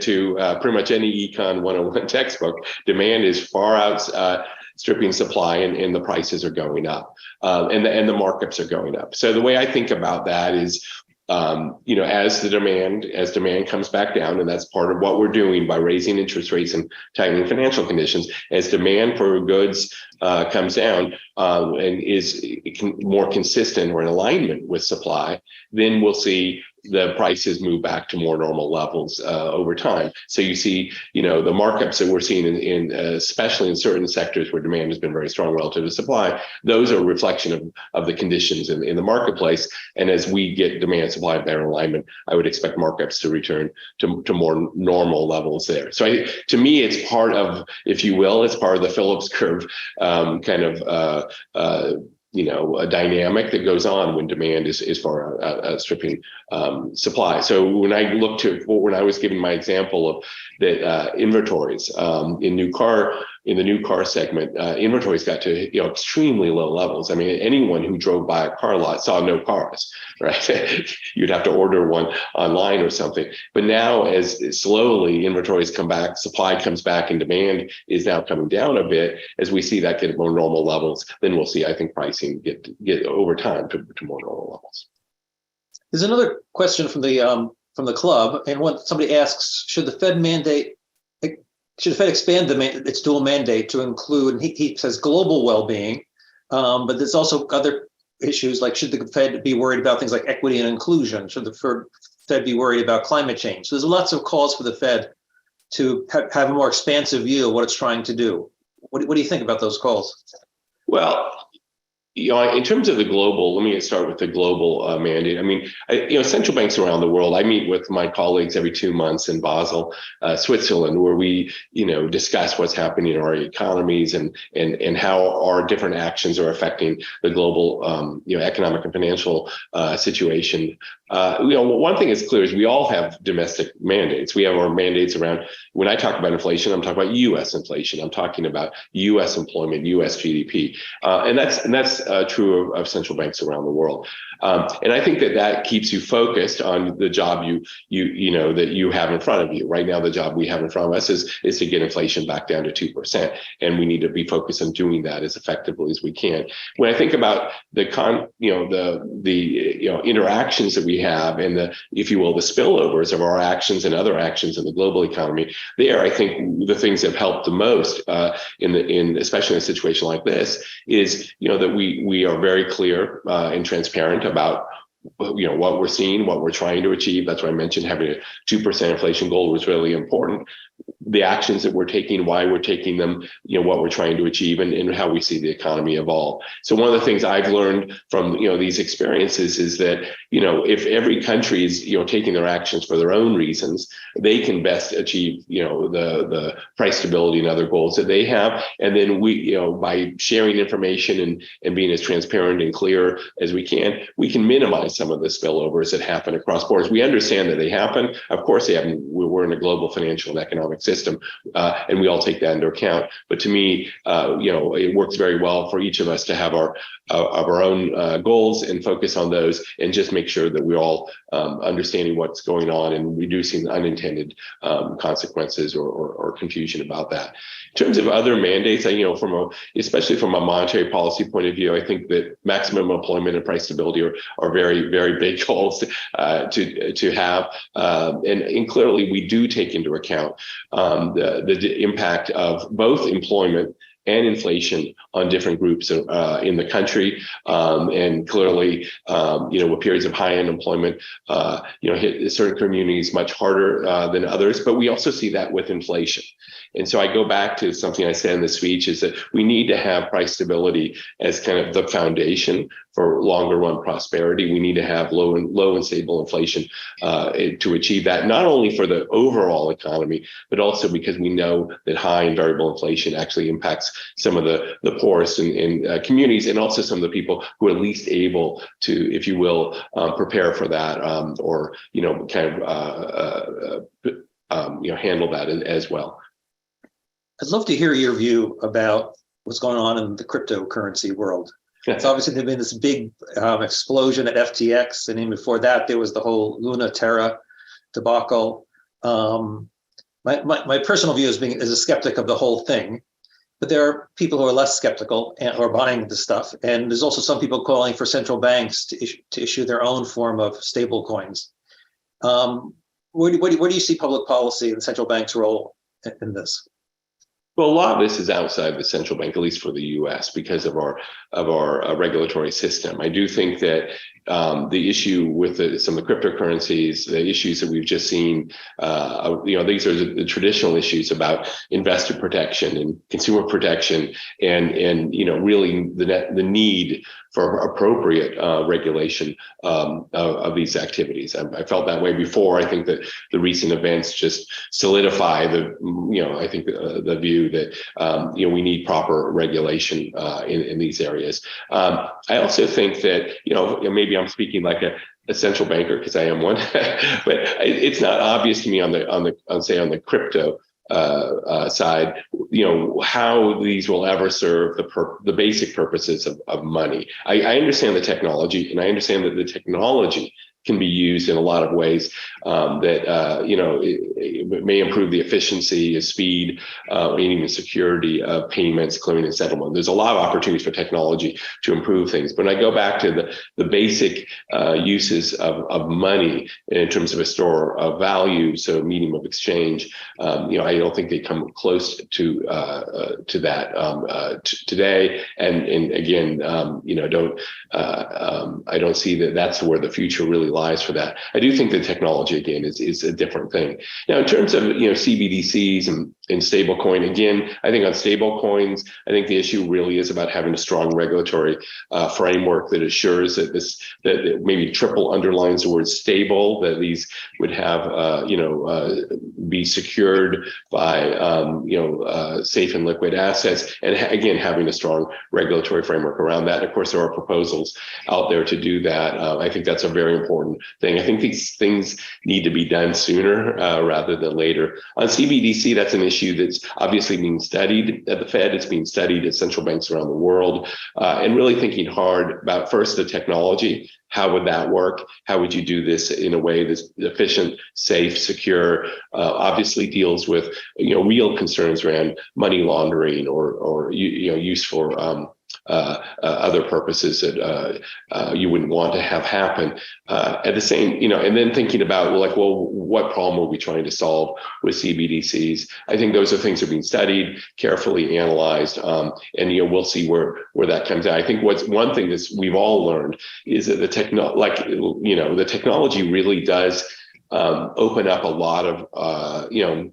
pretty much any Econ 101 textbook, demand is far outstripping supply, and the prices are going up, and the markups are going up. So the way I think about that is, as demand comes back down, and that's part of what we're doing by raising interest rates and tightening financial conditions, as demand for goods comes down and is more consistent or in alignment with supply, then we'll see the prices move back to more normal levels over time. So you see, the markups that we're seeing in especially in certain sectors where demand has been very strong relative to supply, those are a reflection of the conditions in the marketplace. And as we get demand supply better alignment, I would expect markups to return to more normal levels there. So to me, it's part of, if you will, it's part of the Phillips curve a dynamic that goes on when demand is far outstripping supply. So when I was giving my example of that inventories in the new car segment, inventories got to extremely low levels. I mean, anyone who drove by a car lot saw no cars, right? You'd have to order one online or something. But now, as slowly inventories come back, supply comes back, and demand is now coming down a bit, as we see that get more normal levels, then we'll see, I think, pricing get over time to more normal levels. There's another question from the club, and somebody asks, should the Fed expand its dual mandate to include, and he says, global well-being, but there's also other issues, like should the Fed be worried about things like equity and inclusion? Should the Fed be worried about climate change? So there's lots of calls for the Fed to have a more expansive view of what it's trying to do. What do you think about those calls? Well, in terms of the global, let me start with the global mandate. I mean, central banks around the world, I meet with my colleagues every 2 months in Basel, Switzerland, where we, discuss what's happening in our economies and how our different actions are affecting the global, economic and financial situation. One thing is clear is we all have domestic mandates. We have our mandates around, when I talk about inflation, I'm talking about U.S. inflation. I'm talking about U.S. employment, U.S. GDP. And that's true of central banks around the world. And I think that keeps you focused on the job that you have in front of you. Right now, the job we have in front of us is to get inflation back down to 2%. And we need to be focused on doing that as effectively as we can. When I think about the interactions that we have and the spillovers of our actions and other actions in the global economy, I think the things that have helped the most especially in a situation like this is, that we are very clear and transparent about what we're seeing, what we're trying to achieve. That's why I mentioned having a 2% inflation goal was really important. The actions that we're taking, why we're taking them, what we're trying to achieve, and how we see the economy evolve. So one of the things I've learned from these experiences is that if every country is taking their actions for their own reasons, they can best achieve the price stability and other goals that they have. And then we by sharing information and being as transparent and clear as we can minimize some of the spillovers that happen across borders. We understand that they happen. Of course they happen. We're in a global financial and economic system, and we all take that into account. But to me, it works very well for each of us to have our own goals and focus on those, and just make sure that we're all understanding what's going on and reducing unintended consequences or confusion about that. In terms of other mandates, especially from a monetary policy point of view, I think that maximum employment and price stability are very, very big goals to have, and clearly we do take into account the impact of both employment and inflation on different groups in the country, and clearly, with periods of high unemployment, hit certain communities much harder than others. But we also see that with inflation, And so I go back to something I said in the speech is that we need to have price stability as kind of the foundation for longer run prosperity. We need to have low and stable inflation to achieve that, not only for the overall economy, but also because we know that high and variable inflation actually impacts some of the poorest in communities, and also some of the people who are least able to, if you will, prepare for that, or handle that as well. I'd love to hear your view about what's going on in the cryptocurrency world. It's obviously there's been this big explosion at FTX, and even before that, there was the whole Luna Terra debacle. My personal view is a skeptic of the whole thing, but there are people who are less skeptical and who are buying the stuff, and there's also some people calling for central banks to issue their own form of stable coins. Where do you see public policy and central banks' role in this? Well, a lot of this is outside the central bank, at least for the U.S., because of our regulatory system. I do think that the issue with some of the cryptocurrencies, the issues that we've just seen, these are the traditional issues about investor protection and consumer protection, and really the need for appropriate regulation of these activities. I felt that way before. I think that the recent events just solidify the view that we need proper regulation in these areas. I also think that maybe I'm speaking like a central banker because I am one, but it's not obvious to me on the crypto side, how these will ever serve the basic purposes of money. I understand the technology, and I understand that the technology can be used in a lot of ways that it may improve the efficiency, speed, and even security of payments, clearing, and settlement. There's a lot of opportunities for technology to improve things. But when I go back to the basic uses of money in terms of a store of value, so medium of exchange, I don't think they come close to that today. And again, I don't see that that's where the future really lies for that. I do think the technology again is a different thing. Now, in terms of CBDCs and stablecoin, again, I think on stablecoins, I think the issue really is about having a strong regulatory framework that assures that maybe triple underlines the word stable, that these would have be secured by safe and liquid assets, and again having a strong regulatory framework around that. Of course, there are proposals out there to do that. I think that's a very important thing. I think these things need to be done sooner rather than later. On CBDC, that's an issue that's obviously being studied at the Fed. It's being studied at central banks around the world, and really thinking hard about first the technology. How would that work? How would you do this in a way that's efficient, safe, secure? Obviously deals with real concerns around money laundering or use for other purposes that you wouldn't want to have happen. At the same, and then thinking about what problem are we trying to solve with CBDCs? I think those are things that are being studied, carefully analyzed, and we'll see where that comes out. I think what's one thing that we've all learned is that the technology really does open up a lot of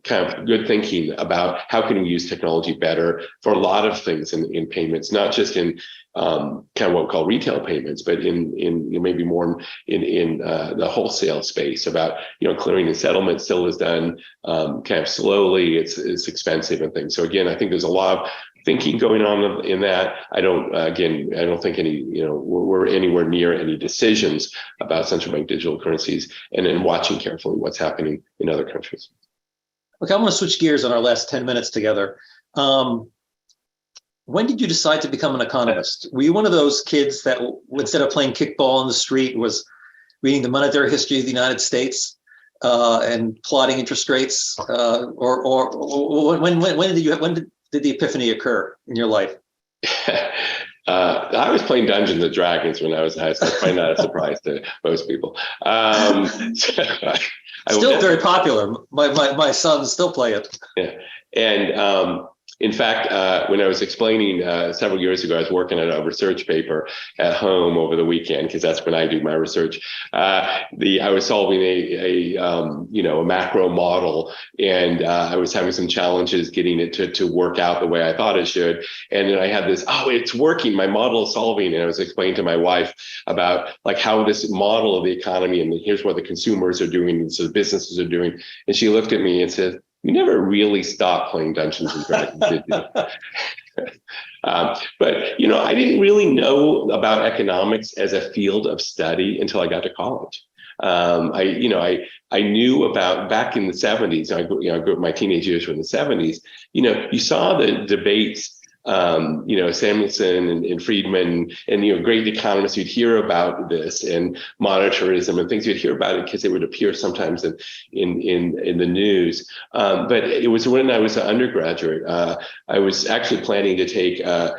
kind of good thinking about how can we use technology better for a lot of things in payments, not just in kind of what we call retail payments, but in maybe more in the wholesale space. About clearing and settlement still is done kind of slowly. It's expensive and things. So again, I think there's a lot of thinking going on in that. I don't think we're anywhere near any decisions about central bank digital currencies, and then watching carefully what's happening in other countries. Okay, I want to switch gears on our last 10 minutes together. When did you decide to become an economist? Were you one of those kids that instead of playing kickball on the street was reading the monetary history of the United States and plotting interest rates? Or when did the epiphany occur in your life? I was playing Dungeons and Dragons when I was in high school. Probably not a surprise to most people. Still very popular. My sons still play it. Yeah, and In fact, when I was explaining several years ago, I was working on a research paper at home over the weekend, because that's when I do my research. I was solving a macro model, and I was having some challenges getting it to work out the way I thought it should. And then I had this, it's working, my model is solving. And I was explaining to my wife about like how this model of the economy, and here's what the consumers are doing, and so the businesses are doing. And she looked at me and said, "You never really stopped playing Dungeons and Dragons, did you?" But I didn't really know about economics as a field of study until I got to college. I knew about back in the 70s. I grew up, my teenage years were in the 70s. You saw the debates. Samuelson and Friedman and great economists. You'd hear about this and monetarism and things. You'd hear about it because it would appear sometimes in the news. But it was when I was an undergraduate. I was actually planning to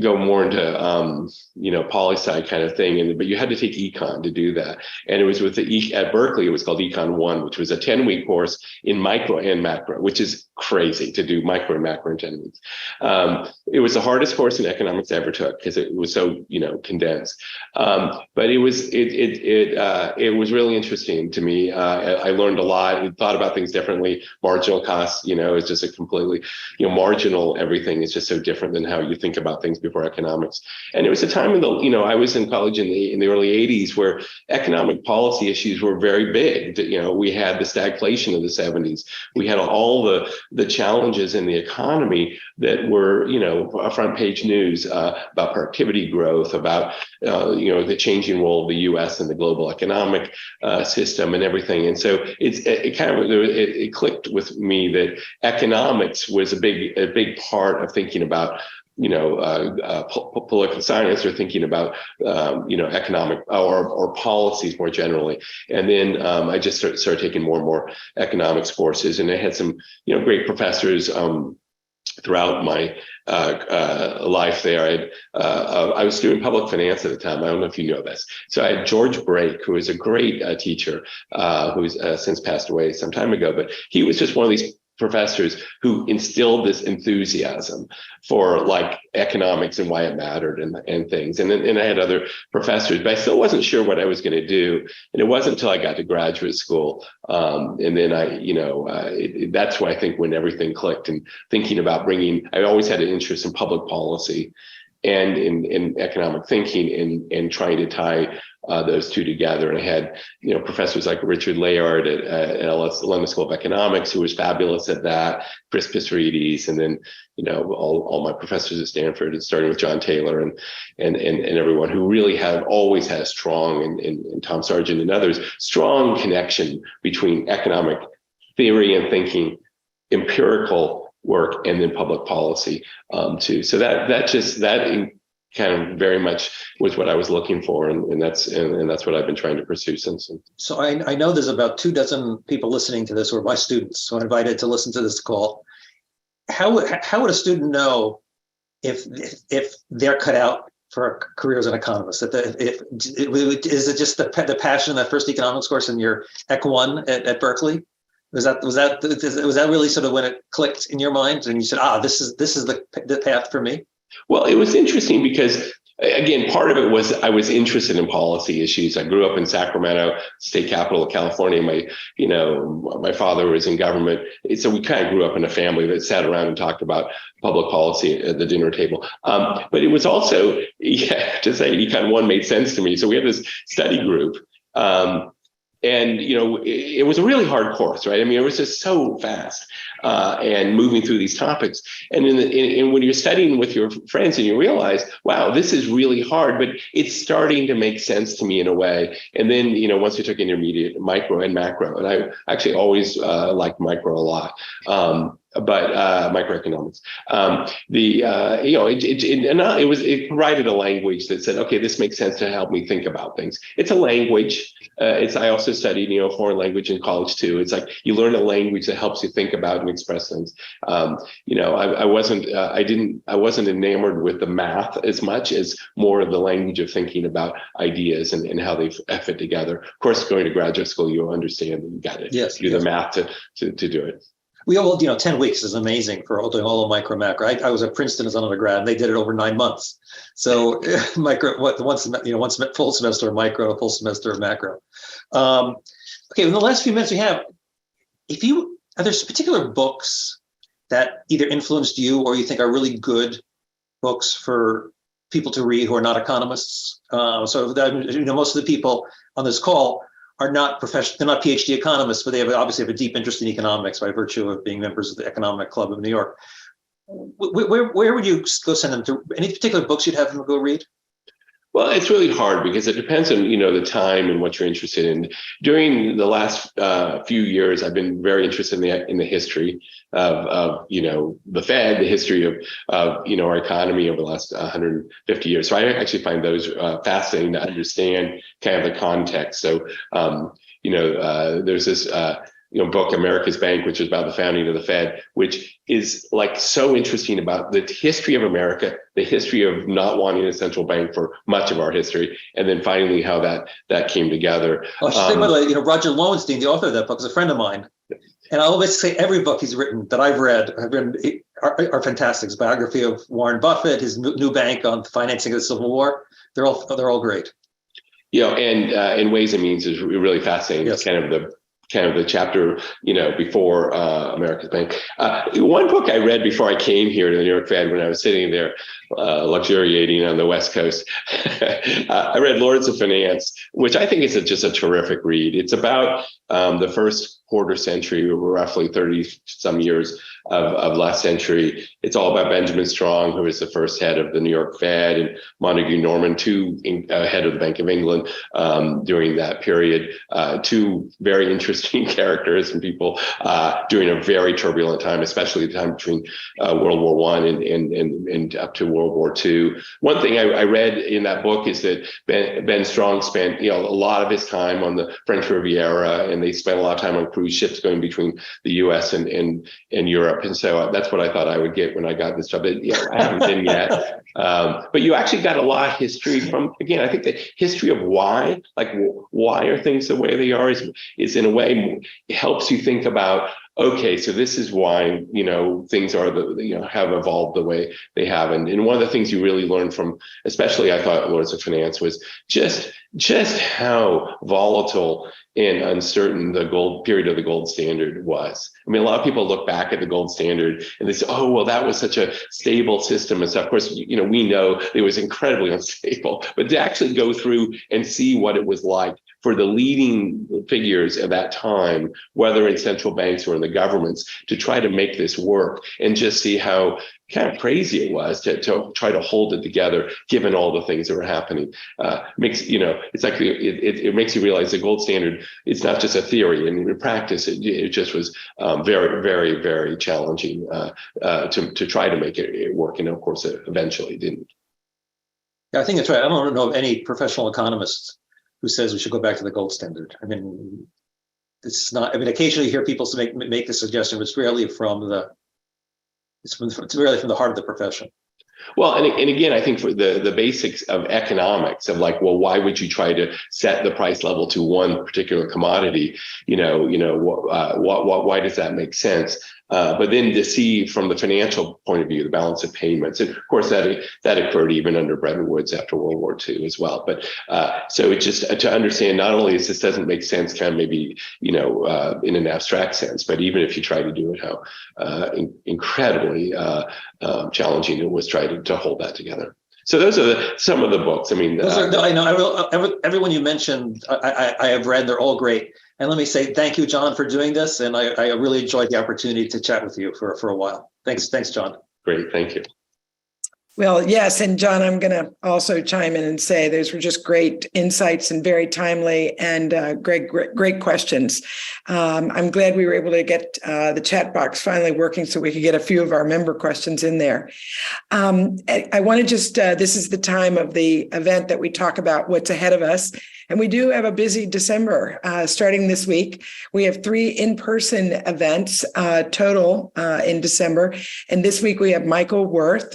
go more into poli-sci kind of thing, but you had to take econ to do that. And it was at Berkeley. It was called Econ 1, which was a 10-week course in micro and macro, which is crazy to do micro and macro in 10 weeks. It was the hardest course in economics I ever took because it was so condensed. But it was really interesting to me. I learned a lot. I thought about things differently. Marginal costs, is just a completely marginal. Everything is just so different than how you think about things before economics. And it was a time in I was in college in the early 80s where economic policy issues were very big. We had the stagflation of the 70s. We had all the challenges in the economy that were front page news about productivity growth, about the changing role of the U.S. in the global economic system and everything. And so it clicked with me that economics was a big part of thinking about political science, or thinking about economic or policies more generally. And then I just started taking more and more economics courses, and I had some great professors throughout my life there. I was doing public finance at the time. I don't know if you know this. So I had George Brake, who is a great teacher, who's since passed away some time ago, but he was just one of these professors who instilled this enthusiasm for like economics and why it mattered and things. And I had other professors, but I still wasn't sure what I was going to do. And it wasn't until I got to graduate school. And then that's why I think when everything clicked, and thinking about I always had an interest in public policy and in economic thinking, and trying to tie those two together. And I had, professors like Richard Layard at London School of Economics, who was fabulous at that, Chris Pisarides, and then, all my professors at Stanford, and starting with John Taylor and everyone who really always had a strong, and Tom Sargent and others, strong connection between economic theory and thinking, empirical work, and then public policy too. So that kind of very much was what I was looking for, and that's what I've been trying to pursue since. So I know there's about 24 people listening to this, who are my students, so I'm invited to listen to this call. How would a student know if they're cut out for a career as an economist? Is it just the passion in that first economics course in your Ec 1 at Berkeley? Was that really sort of when it clicked in your mind and you said, this is the path for me? Well, it was interesting because, again, part of it was I was interested in policy issues. I grew up in Sacramento, state capital of California. My father was in government. So we kind of grew up in a family that sat around and talked about public policy at the dinner table. But it was also, to say Econ 1 made sense to me. So we had this study group. And, it was a really hard course, right? I mean, it was just so fast and moving through these topics. And when you're studying with your friends and you realize, wow, this is really hard, but it's starting to make sense to me in a way. And then, once we took intermediate, micro and macro, and I actually always liked micro a lot. But microeconomics, it provided a language that said, okay, this makes sense to help me think about things. It's a language. I also studied, foreign language in college too. It's like you learn a language that helps you think about and express things. I wasn't enamored with the math as much as more of the language of thinking about ideas and how they fit together. Of course, going to graduate school, you understand that you got to do the math to do it. We all, 10 weeks is amazing for doing all of micro macro. I was at Princeton as an undergrad, and they did it over 9 months. So once full semester of micro, a full semester of macro. Okay, in the last few minutes we have, are there particular books that either influenced you or you think are really good books for people to read who are not economists? So that, most of the people on this call are not they're not PhD economists, but they obviously have a deep interest in economics by virtue of being members of the Economic Club of New York. Where would you go send them to? Any particular books you'd have them go read? Well, it's really hard because it depends on, the time and what you're interested in. During the last few years, I've been very interested in the history of the Fed, the history of our economy over the last 150 years. So I actually find those fascinating to understand kind of the context. So there's this book, America's Bank, which is about the founding of the Fed, which is like so interesting about the history of America, the history of not wanting a central bank for much of our history, and then finally how that came together. By the way, Roger Lowenstein, the author of that book, is a friend of mine. And I always say every book he's written that I've read are fantastic. His biography of Warren Buffett, his new bank on financing of the Civil War, they're all great. And in Ways and Means is really fascinating. Yes. It's kind of the chapter, before America's Bank. One book I read before I came here to the New York Fed when I was sitting there luxuriating on the West Coast, I read Lords of Finance, which I think is just a terrific read. It's about the first quarter century, roughly 30 some years of last century. It's all about Benjamin Strong, who was the first head of the New York Fed, and Montague Norman, head of the Bank of England during that period. Two very interesting characters and people during a very turbulent time, especially the time between World War I and up to World War II. One thing I read in that book is that Ben Strong spent a lot of his time on the French Riviera, and they spent a lot of time on cruise ships going between the U.S. and Europe. And so that's what I thought I would get when I got this job. But, I haven't been yet. But you actually got a lot of history from, again, I think the history of why are things the way they are is in a way, it helps you think about, okay, so this is why, things are have evolved the way they have. And one of the things you really learn from, especially I thought Lords of Finance, was just how volatile and uncertain the period of the gold standard was. I mean, a lot of people look back at the gold standard and they say, oh, well, that was such a stable system and stuff. Of course, we know it was incredibly unstable, but to actually go through and see what it was like for the leading figures at that time, whether in central banks or in the governments, to try to make this work and just see how kind of crazy it was to try to hold it together, given all the things that were happening. It's like it makes you realize the gold standard, it's not just a theory. And in practice, it just was very, very, very challenging to try to make it work. And of course, it eventually didn't. Yeah, I think that's right. I don't know of any professional economist who says we should go back to the gold standard. I mean, it's not. I mean, occasionally you hear people make the suggestion, but it's rarely from the. It's really from the heart of the profession. Well, and again, I think for the basics of economics of why would you try to set the price level to one particular commodity? Why does that make sense? But then to see from the financial point of view, the balance of payments, and of course that occurred even under Bretton Woods after World War II as well. But so it's just to understand not only this doesn't make sense, kind of maybe in an abstract sense, but even if you try to do it, how incredibly challenging it was trying to hold that together. So those are some of the books. I mean, I know everyone you mentioned, I have read. They're all great. And let me say thank you, John, for doing this. And I really enjoyed the opportunity to chat with you for a while. Thanks, John. Great, thank you. Well, yes. And John, I'm going to also chime in and say those were just great insights and very timely and great questions. I'm glad we were able to get the chat box finally working so we could get a few of our member questions in there. I want to just, this is the time of the event that we talk about what's ahead of us. And we do have a busy December starting this week. We have 3 in-person events total in December. And this week we have Michael Worth.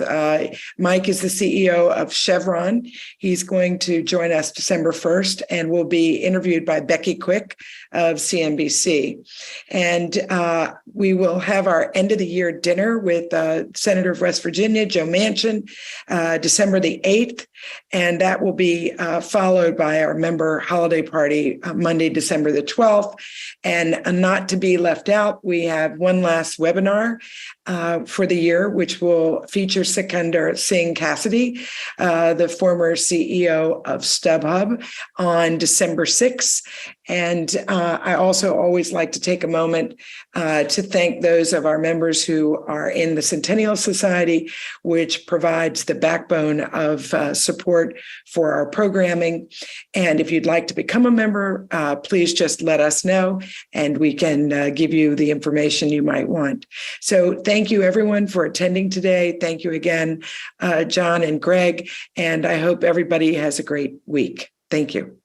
Mike is the CEO of Chevron. He's going to join us December 1st and will be interviewed by Becky Quick of CNBC. And we will have our end of the year dinner with Senator of West Virginia, Joe Manchin, December the 8th. And that will be followed by our member holiday party Monday, December the 12th. And not to be left out, we have one last webinar for the year, which will feature Sikander Singh Cassidy, the former CEO of StubHub, on December 6th. And I also always like to take a moment to thank those of our members who are in the Centennial Society, which provides the backbone of support for our programming. And if you'd like to become a member, please just let us know and we can give you the information you might want. So thank you, everyone, for attending today. Thank you again, John and Greg. And I hope everybody has a great week. Thank you.